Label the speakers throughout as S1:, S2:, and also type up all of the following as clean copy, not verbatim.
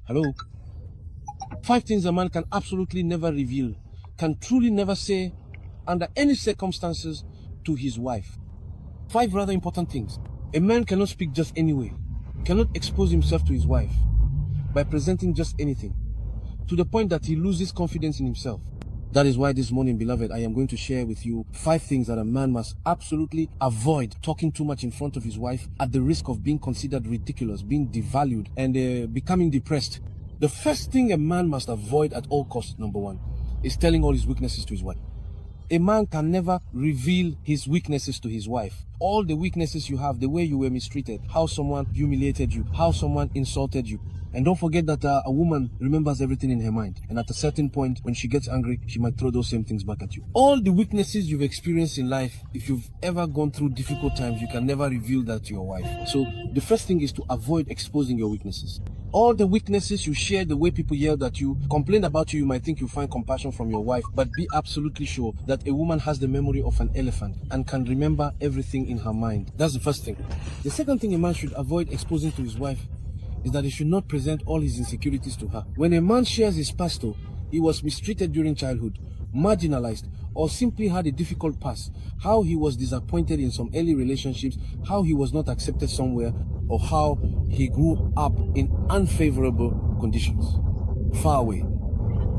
S1: Hello? 5 things a man can absolutely never reveal, can truly never say under any circumstances to his wife. 5 rather important things. A man cannot speak just anyway, cannot expose himself to his wife by presenting just anything, to the point that he loses confidence in himself. That is why this morning, beloved, I am going to share with you 5 things that a man must absolutely avoid talking too much in front of his wife at the risk of being considered ridiculous, being devalued, and becoming depressed. The first thing a man must avoid at all costs, number 1, is telling all his weaknesses to his wife. A man can never reveal his weaknesses to his wife. All the weaknesses you have, the way you were mistreated, how someone humiliated you, how someone insulted you. And don't forget that a woman remembers everything in her mind. And at a certain point, when she gets angry, she might throw those same things back at you. All the weaknesses you've experienced in life, if you've ever gone through difficult times, you can never reveal that to your wife. So the first thing is to avoid exposing your weaknesses. All the weaknesses you share, the way people yelled at you, complain about you, you might think you find compassion from your wife, but be absolutely sure that a woman has the memory of an elephant and can remember everything in her mind. That's the first thing. The second thing a man should avoid exposing to his wife is that he should not present all his insecurities to her. When a man shares his past, though, he was mistreated during childhood, marginalized, or simply had a difficult past, how he was disappointed in some early relationships, how he was not accepted somewhere, or how he grew up in unfavorable conditions, far away,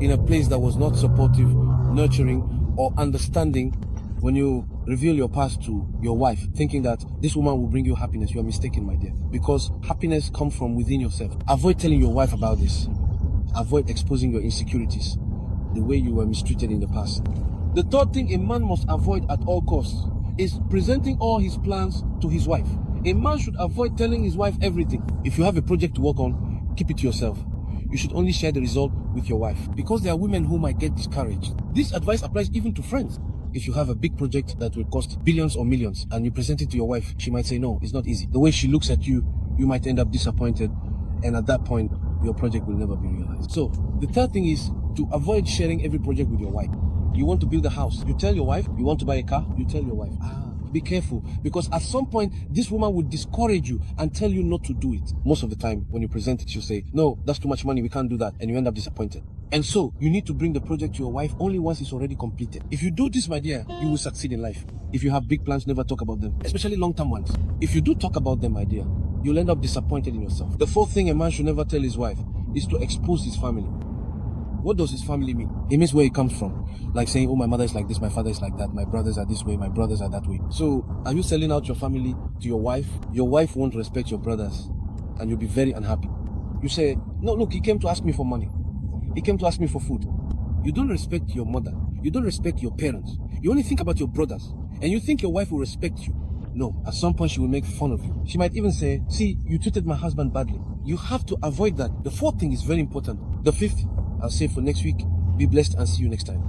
S1: in a place that was not supportive, nurturing, or understanding. When you reveal your past to your wife, thinking that this woman will bring you happiness, you are mistaken, my dear. Because happiness comes from within yourself. Avoid telling your wife about this. Avoid exposing your insecurities, the way you were mistreated in the past. The third thing a man must avoid at all costs is presenting all his plans to his wife. A man should avoid telling his wife everything. If you have a project to work on, keep it to yourself. You should only share the result with your wife, because there are women who might get discouraged. This advice applies even to friends. If you have a big project that will cost billions or millions and you present it to your wife, she might say, no, it's not easy. The way she looks at you, you might end up disappointed. And at that point, your project will never be realized. So the third thing is to avoid sharing every project with your wife. You want to build a house, you tell your wife. You want to buy a car, you tell your wife. Be careful, because at some point, this woman will discourage you and tell you not to do it. Most of the time, when you present it, she'll say, no, that's too much money, we can't do that. And you end up disappointed. And so, you need to bring the project to your wife only once it's already completed. If you do this, my dear, you will succeed in life. If you have big plans, never talk about them, especially long-term ones. If you do talk about them, my dear, you'll end up disappointed in yourself. The fourth thing a man should never tell his wife is to expose his family. What does his family mean? It means where he comes from. Like saying, oh, my mother is like this, my father is like that, my brothers are this way, my brothers are that way. So, are you selling out your family to your wife? Your wife won't respect your brothers, and you'll be very unhappy. You say, no, look, he came to ask me for money. He came to ask me for food. You don't respect your mother. You don't respect your parents. You only think about your brothers. And you think your wife will respect you. No, at some point she will make fun of you. She might even say, see, you treated my husband badly. You have to avoid that. The fourth thing is very important. The fifth, I'll say for next week, be blessed and see you next time.